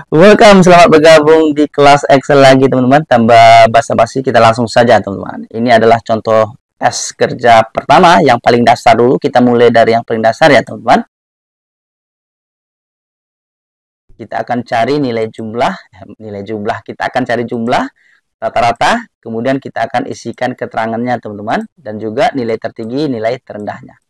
Welcome, selamat bergabung di kelas Excel lagi teman-teman. Tambah basa-basi, kita langsung saja teman-teman. Ini adalah contoh tes kerja pertama yang paling dasar dulu. Kita mulai dari yang paling dasar ya teman-teman. Kita akan cari nilai jumlah. Kita akan cari jumlah rata-rata. Kemudian kita akan isikan keterangannya teman-teman. Dan juga nilai tertinggi, nilai terendahnya.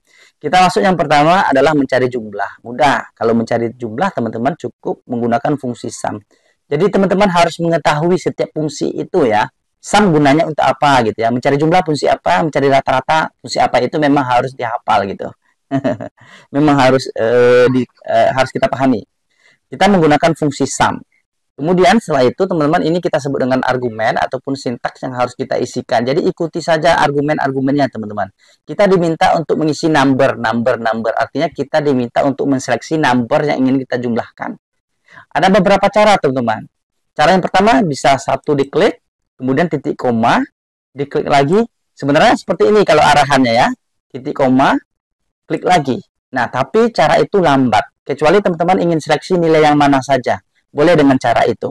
Kita masuk yang pertama adalah mencari jumlah. Mudah. Kalau mencari jumlah, teman-teman cukup menggunakan fungsi sum. Jadi teman-teman harus mengetahui setiap fungsi itu ya. Sum gunanya untuk apa gitu ya. Mencari jumlah fungsi apa, mencari rata-rata fungsi apa itu memang harus dihafal gitu. Memang harus harus kita pahami. Kita menggunakan fungsi sum. Kemudian setelah itu teman-teman ini kita sebut dengan argumen ataupun sintaks yang harus kita isikan. Jadi ikuti saja argumen-argumennya teman-teman. Kita diminta untuk mengisi number. Artinya kita diminta untuk menseleksi number yang ingin kita jumlahkan. Ada beberapa cara teman-teman. Cara yang pertama bisa satu diklik, kemudian titik koma, diklik lagi. Sebenarnya seperti ini kalau arahannya ya. Titik koma, klik lagi. Nah tapi cara itu lambat. Kecuali teman-teman ingin seleksi nilai yang mana saja. Boleh dengan cara itu.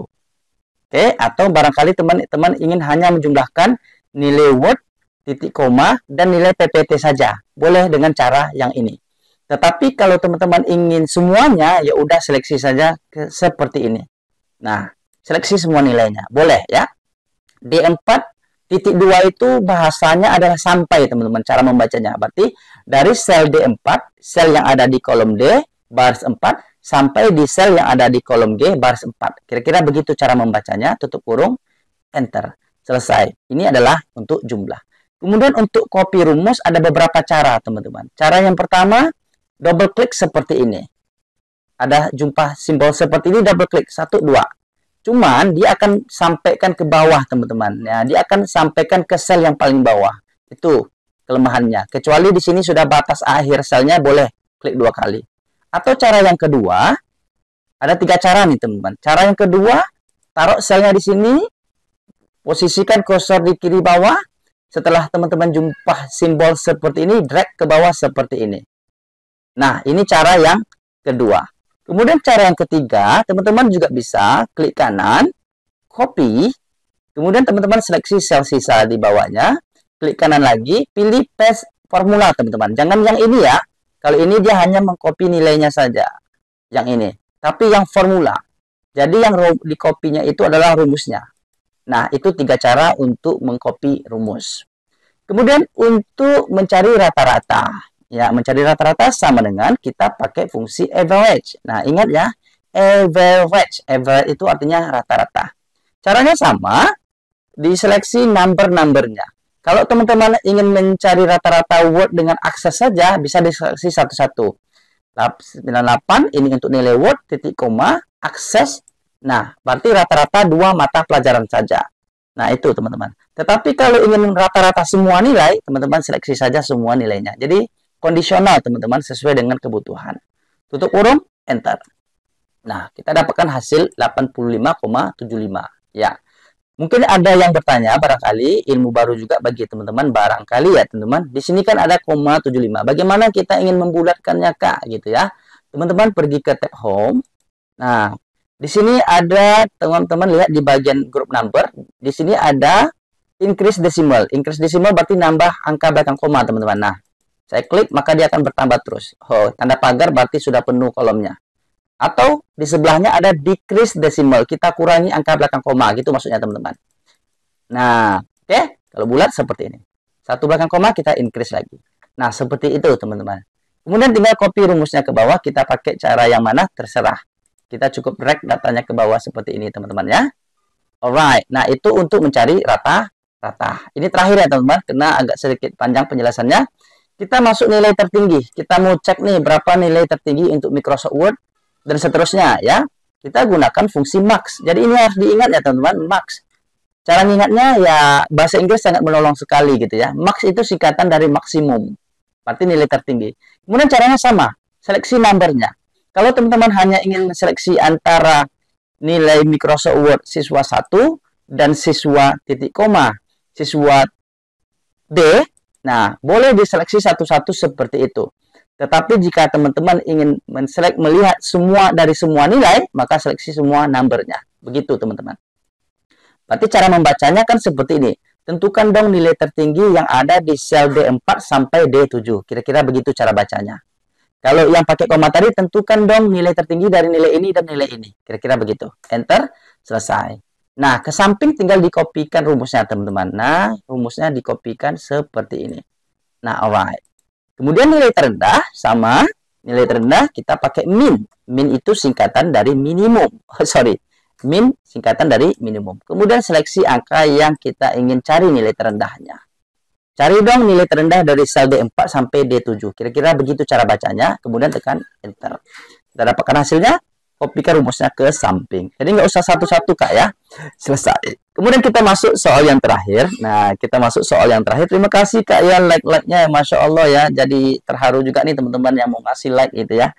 Oke, atau barangkali teman-teman ingin hanya menjumlahkan nilai Word, titik koma, dan nilai PPT saja. Boleh dengan cara yang ini. Tetapi kalau teman-teman ingin semuanya, ya udah seleksi saja seperti ini. Nah, seleksi semua nilainya. Boleh ya. D4 titik 2 itu bahasanya adalah sampai teman-teman cara membacanya. Berarti dari sel D4, sel yang ada di kolom D, baris 4, sampai di sel yang ada di kolom G baris 4. Kira-kira begitu cara membacanya, tutup kurung, enter. Selesai. Ini adalah untuk jumlah. Kemudian untuk copy rumus ada beberapa cara, teman-teman. Cara yang pertama, double klik seperti ini. Ada jumpa simbol seperti ini, double klik, 1, 2. Cuman dia akan sampaikan ke bawah, teman-teman. Ya, dia akan sampaikan ke sel yang paling bawah. Itu kelemahannya. Kecuali di sini sudah batas akhir selnya, boleh klik 2 kali. Atau cara yang kedua, ada 3 cara nih teman-teman. Cara yang kedua, taruh selnya di sini, posisikan kursor di kiri bawah. Setelah teman-teman jumpa simbol seperti ini, drag ke bawah seperti ini. Nah, ini cara yang kedua. Kemudian cara yang ketiga, teman-teman juga bisa klik kanan, copy, kemudian teman-teman seleksi sel sisa di bawahnya, klik kanan lagi, pilih paste formula teman-teman. Jangan yang ini ya. Kalau ini dia hanya mengcopy nilainya saja. Yang ini. Tapi yang formula. Jadi yang di copy-nya itu adalah rumusnya. Nah, itu 3 cara untuk mengcopy rumus. Kemudian untuk mencari rata-rata. Ya, mencari rata-rata sama dengan kita pakai fungsi average. Nah, ingat ya. Average. Average itu artinya rata-rata. Caranya sama. Diseleksi number-numbernya. Kalau teman-teman ingin mencari rata-rata Word dengan akses saja, bisa diseleksi satu-satu. 98, ini untuk nilai Word, titik koma, akses. Nah, berarti rata-rata 2 mata pelajaran saja. Nah, itu teman-teman. Tetapi kalau ingin rata-rata semua nilai, teman-teman seleksi saja semua nilainya. Jadi, kondisional teman-teman sesuai dengan kebutuhan. Tutup kurung, enter. Nah, kita dapatkan hasil 85,75. Ya. Mungkin ada yang bertanya, barangkali ilmu baru juga bagi teman-teman, barangkali ya teman-teman. Di sini kan ada 0,75. Bagaimana kita ingin membulatkannya Kak gitu ya. Teman-teman pergi ke tab home. Nah, di sini ada teman-teman lihat di bagian group number. Di sini ada increase decimal. Increase decimal berarti nambah angka belakang koma teman-teman. Nah, saya klik maka dia akan bertambah terus. Oh, tanda pagar berarti sudah penuh kolomnya. Atau di sebelahnya ada decrease decimal. Kita kurangi angka belakang koma. Gitu maksudnya teman-teman. Nah, oke. Kalau bulat seperti ini. 1 belakang koma kita increase lagi. Nah, seperti itu teman-teman. Kemudian tinggal copy rumusnya ke bawah. Kita pakai cara yang mana terserah. Kita cukup drag datanya ke bawah seperti ini teman-teman ya. Alright. Nah, itu untuk mencari rata-rata. Ini terakhir ya teman-teman. Karena agak sedikit panjang penjelasannya. Kita masuk nilai tertinggi. Kita mau cek nih berapa nilai tertinggi untuk Microsoft Word. Dan seterusnya ya, kita gunakan fungsi max. Jadi ini harus diingat ya teman-teman, max. Cara mengingatnya ya bahasa Inggris sangat menolong sekali gitu ya. Max itu singkatan dari maksimum, berarti nilai tertinggi. Kemudian caranya sama, seleksi numbernya. Kalau teman-teman hanya ingin seleksi antara nilai Microsoft Word siswa 1 dan siswa titik koma, siswa D, nah boleh diseleksi satu-satu seperti itu. Tetapi jika teman-teman ingin melihat semua dari semua nilai, maka seleksi semua numbernya. Begitu teman-teman. Berarti cara membacanya kan seperti ini. Tentukan dong nilai tertinggi yang ada di sel D4 sampai D7. Kira-kira begitu cara bacanya. Kalau yang pakai koma tadi, tentukan dong nilai tertinggi dari nilai ini dan nilai ini. Kira-kira begitu. Enter, selesai. Nah, ke samping tinggal dikopikan rumusnya, teman-teman. Nah, rumusnya dikopikan seperti ini. Nah, alright. Kemudian nilai terendah sama nilai terendah kita pakai min. Min itu singkatan dari minimum. Min singkatan dari minimum. Kemudian seleksi angka yang kita ingin cari nilai terendahnya. Cari dong nilai terendah dari sel D4 sampai D7. Kira-kira begitu cara bacanya. Kemudian tekan enter. Kita dapatkan hasilnya. Kopikan rumusnya ke samping. Jadi nggak usah satu-satu Kak ya. Selesai. Kemudian kita masuk soal yang terakhir. Nah, kita masuk soal yang terakhir. Terima kasih Kak ya like-like-nya. Masya Allah ya. Jadi terharu juga nih teman-teman yang mau ngasih like gitu ya.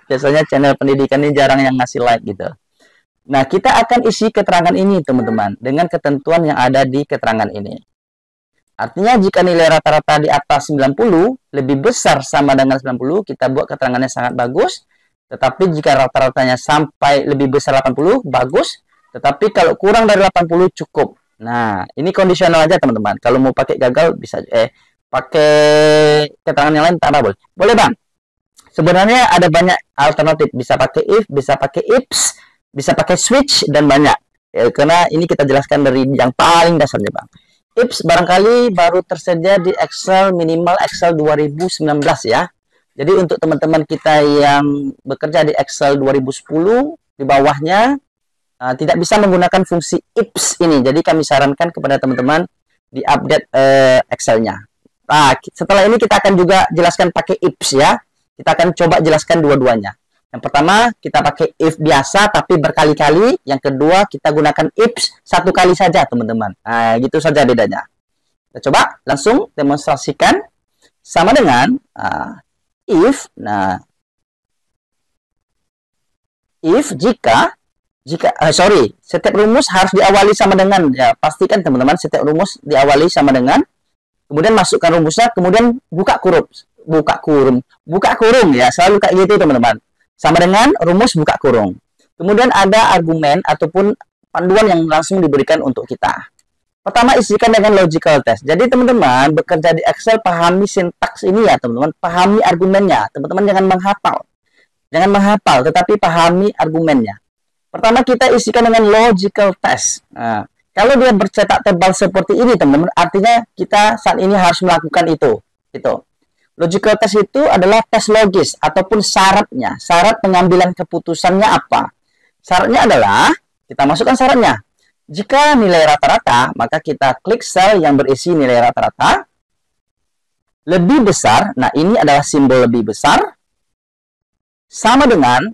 Biasanya channel pendidikan ini jarang yang ngasih like gitu. Nah, kita akan isi keterangan ini teman-teman. Dengan ketentuan yang ada di keterangan ini. Artinya jika nilai rata-rata di atas 90 lebih besar sama dengan 90, kita buat keterangannya sangat bagus. Tetapi jika rata-ratanya sampai lebih besar 80, bagus. Tetapi kalau kurang dari 80, cukup. Nah, ini kondisional aja teman-teman. Kalau mau pakai gagal, bisa pakai keterangan yang lain, tak boleh. Boleh Bang. Sebenarnya ada banyak alternatif. Bisa pakai if, bisa pakai ifs, bisa pakai switch, dan banyak. Karena ini kita jelaskan dari yang paling dasarnya Bang. Ifs barangkali baru tersedia di Excel, minimal Excel 2019 ya. Jadi untuk teman-teman kita yang bekerja di Excel 2010, di bawahnya tidak bisa menggunakan fungsi ifs ini. Jadi kami sarankan kepada teman-teman di update Excel-nya. Nah, setelah ini kita akan juga jelaskan pakai ifs ya. Kita akan coba jelaskan dua-duanya. Yang pertama kita pakai if biasa tapi berkali-kali. Yang kedua kita gunakan ifs satu kali saja teman-teman. Nah, gitu saja bedanya. Kita coba langsung demonstrasikan sama dengan if. Nah, if jika setiap rumus harus diawali sama dengan, ya pastikan teman-teman setiap rumus diawali sama dengan, kemudian masukkan rumusnya, kemudian buka kurung ya, selalu kayak gitu teman-teman, sama dengan rumus buka kurung. Kemudian ada argumen ataupun panduan yang langsung diberikan untuk kita. Pertama, isikan dengan logical test. Jadi teman-teman bekerja di Excel, pahami sintaks ini ya teman-teman, pahami argumennya. Teman-teman jangan menghafal, tetapi pahami argumennya. Pertama kita isikan dengan logical test. Nah, kalau dia bercetak tebal seperti ini teman-teman, artinya kita saat ini harus melakukan itu. Logical test itu adalah tes logis ataupun syaratnya. Syarat pengambilan keputusannya apa? Syaratnya adalah, kita masukkan syaratnya. Jika nilai rata-rata, maka kita klik sel yang berisi nilai rata-rata. Lebih besar, nah ini adalah simbol lebih besar, sama dengan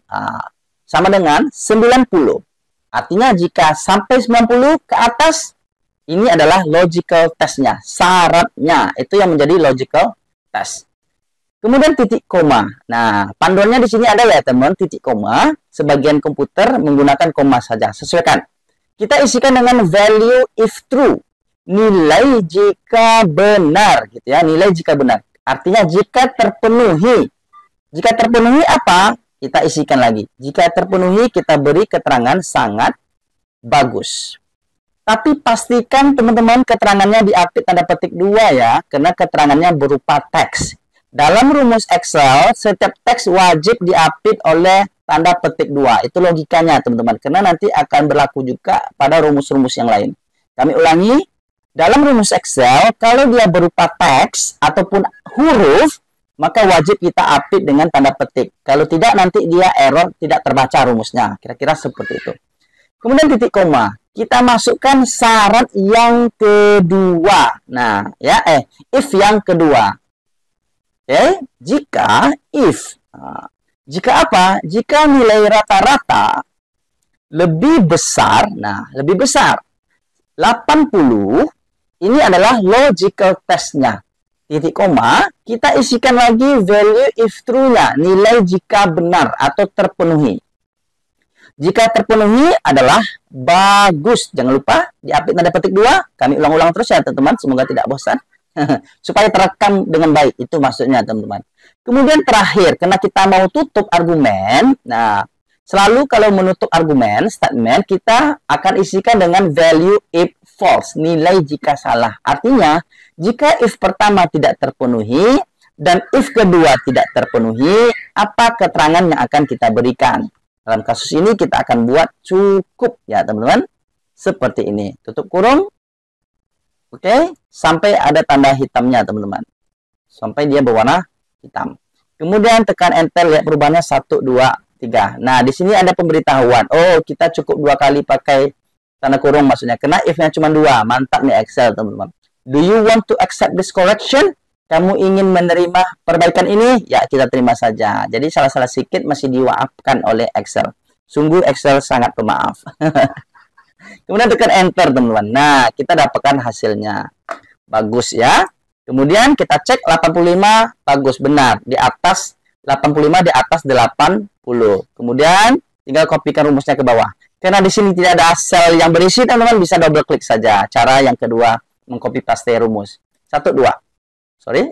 90. Artinya jika sampai 90 ke atas, ini adalah logical testnya, syaratnya. Itu yang menjadi logical test. Kemudian titik koma. Nah, panduannya di sini ada ya teman, titik koma. Sebagian komputer menggunakan koma saja. Sesuaikan. Kita isikan dengan value if true. Nilai jika benar gitu ya, nilai jika benar. Artinya jika terpenuhi. Jika terpenuhi apa? Kita isikan lagi. Jika terpenuhi kita beri keterangan sangat bagus. Tapi pastikan teman-teman keterangannya diapit tanda petik 2 ya, karena keterangannya berupa teks. Dalam rumus Excel, setiap teks wajib diapit oleh tanda petik 2. Itu logikanya teman-teman. Karena nanti akan berlaku juga pada rumus-rumus yang lain. Kami ulangi. Dalam rumus Excel, kalau dia berupa teks ataupun huruf, maka wajib kita apit dengan tanda petik. Kalau tidak, nanti dia error, tidak terbaca rumusnya. Kira-kira seperti itu. Kemudian titik koma. Kita masukkan syarat yang kedua. Nah, ya, if yang kedua. Jika if. Jika apa? Jika nilai rata-rata lebih besar, nah, lebih besar 80, ini adalah logical testnya. Titik koma, kita isikan lagi value if true-nya, nilai jika benar atau terpenuhi. Jika terpenuhi adalah bagus. Jangan lupa diapit tanda petik 2. Kami ulang-ulang terus ya teman-teman, semoga tidak bosan. supaya terekam dengan baik. Itu maksudnya, teman-teman. Kemudian terakhir, karena kita mau tutup argumen, nah, selalu kalau menutup argumen, statement, kita akan isikan dengan value if false, nilai jika salah. Artinya, jika if pertama tidak terpenuhi, dan if kedua tidak terpenuhi, apa keterangan yang akan kita berikan? Dalam kasus ini, kita akan buat cukup, ya teman-teman. Seperti ini. Tutup kurung. Oke, sampai ada tanda hitamnya, teman-teman. Sampai dia berwarna hitam. Kemudian tekan enter, lihat perubahannya 1, 2, 3. Nah, di sini ada pemberitahuan. Oh, kita cukup 2 kali pakai tanda kurung maksudnya. Karena if-nya cuma 2. Mantap nih Excel, teman-teman. Do you want to accept this correction? Kamu ingin menerima perbaikan ini? Ya, kita terima saja. Jadi, salah-salah sedikit masih dimaafkan oleh Excel. Sungguh Excel sangat pemaaf. Kemudian tekan enter, teman-teman. Nah, kita dapatkan hasilnya. Bagus ya. Kemudian kita cek 85, bagus, benar. Di atas 85, di atas 80. Kemudian tinggal kopikan rumusnya ke bawah. Karena di sini tidak ada sel yang berisi, teman-teman bisa double klik saja. Cara yang kedua, mengcopy paste rumus. 1, 2. Sorry.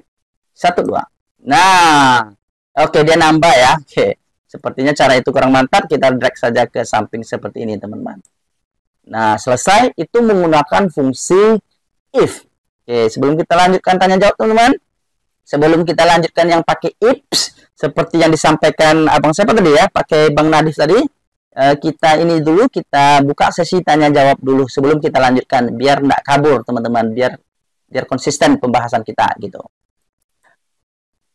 1, 2. Nah, oke, dia nambah ya. Oke. Sepertinya cara itu kurang mantap. Kita drag saja ke samping seperti ini, teman-teman. Nah, selesai. Itu menggunakan fungsi if. Oke, sebelum kita lanjutkan tanya jawab, teman-teman. Sebelum kita lanjutkan yang pakai ifs, seperti yang disampaikan Abang siapa tadi ya, pakai Bang Nadif tadi. Kita ini dulu, kita buka sesi tanya jawab dulu sebelum kita lanjutkan. Biar nggak kabur, teman-teman. Biar konsisten pembahasan kita, gitu.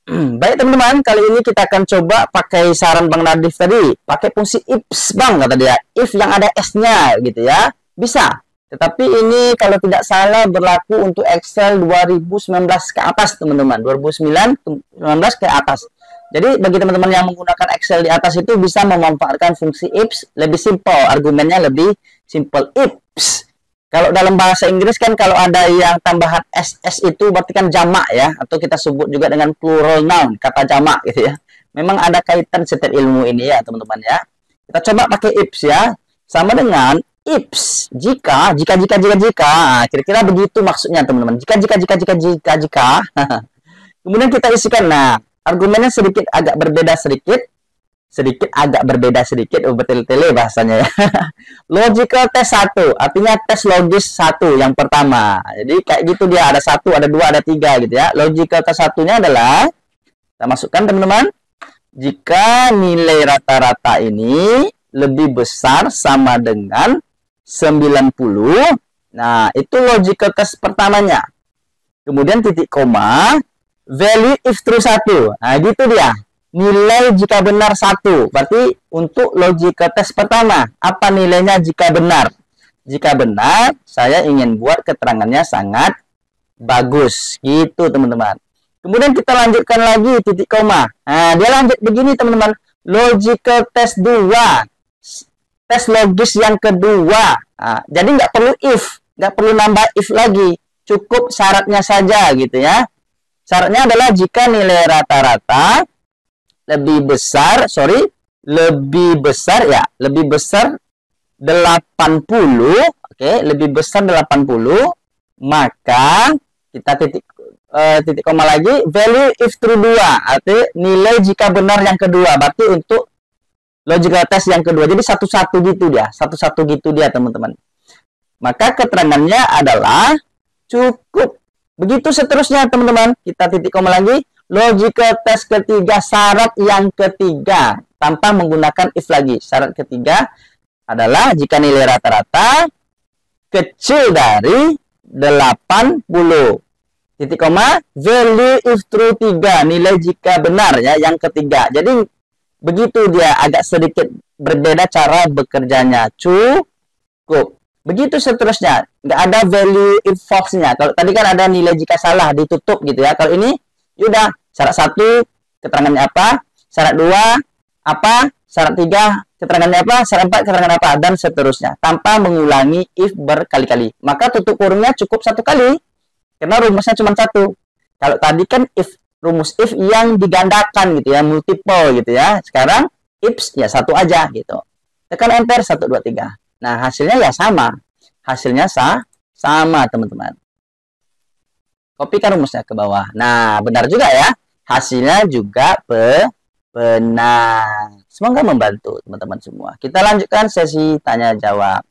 Baik, teman-teman. Kali ini kita akan coba pakai saran Bang Nadif tadi. Pakai fungsi ifs, Bang, kata dia. If yang ada S-nya, gitu ya. Bisa. Tetapi ini kalau tidak salah berlaku untuk Excel 2019 ke atas, teman-teman. 2019 ke atas. Jadi bagi teman-teman yang menggunakan Excel di atas itu bisa memanfaatkan fungsi ifs. Lebih simple. Argumennya lebih simple. Ifs. Kalau dalam bahasa Inggris kan kalau ada yang tambahan SS itu berarti kan jamak ya. Atau kita sebut juga dengan plural noun. Kata jamak gitu ya. Memang ada kaitan setiap ilmu ini ya, teman-teman ya. Kita coba pakai ifs ya. Sama dengan ifs, jika. Kira-kira begitu maksudnya, teman-teman. Jika. Kemudian kita isikan. Nah, argumennya sedikit agak berbeda sedikit. Bertele-tele bahasanya ya. Logical test 1, artinya tes logis 1 yang pertama. Jadi kayak gitu dia, ada 1, ada 2, ada 3 gitu ya. Logical test 1-nya adalah, kita masukkan, teman-teman. Jika nilai rata-rata ini lebih besar sama dengan 90, nah itu logical test pertamanya. Kemudian titik koma, value if true 1. Nah gitu dia. Nilai jika benar 1. Berarti untuk logical test pertama, apa nilainya jika benar? Jika benar, saya ingin buat keterangannya sangat bagus. Gitu, teman-teman. Kemudian kita lanjutkan lagi titik koma. Nah, dia lanjut begini, teman-teman. Logical test 2. Tes logis yang kedua. Nah, jadi nggak perlu if. Nggak perlu nambah if lagi. Cukup syaratnya saja gitu ya. Syaratnya adalah jika nilai rata-rata lebih besar 80, oke, lebih besar 80, maka kita titik koma lagi, value if true 2, arti nilai jika benar yang kedua, berarti untuk logical test yang kedua. Jadi satu-satu gitu dia, teman-teman. Maka keterangannya adalah cukup. Begitu seterusnya, teman-teman. Kita titik koma lagi. Logical test ketiga, syarat yang ketiga, tanpa menggunakan if lagi. Syarat ketiga adalah jika nilai rata-rata kecil dari 80. Titik koma, value if true 3, nilai jika benar ya, yang ketiga. Jadi begitu dia, agak sedikit berbeda cara bekerjanya. Cukup. Begitu seterusnya. Nggak ada value if false-nya. Kalau tadi kan ada nilai jika salah, ditutup gitu ya. Kalau ini yaudah, syarat 1 keterangannya apa, syarat 2 apa, syarat 3 keterangannya apa, syarat 4 keterangan apa, dan seterusnya, tanpa mengulangi if berkali-kali. Maka tutup kurungnya cukup 1 kali, karena rumusnya cuma 1. Kalau tadi kan if, rumus if yang digandakan gitu ya, multiple gitu ya. Sekarang ifs ya 1 aja gitu. Tekan enter, 1, 2, 3. Nah, hasilnya ya sama. Hasilnya sama, teman-teman. Kopikan rumusnya ke bawah. Nah, benar juga ya. Hasilnya juga benar. Semoga membantu teman-teman semua. Kita lanjutkan sesi tanya jawab.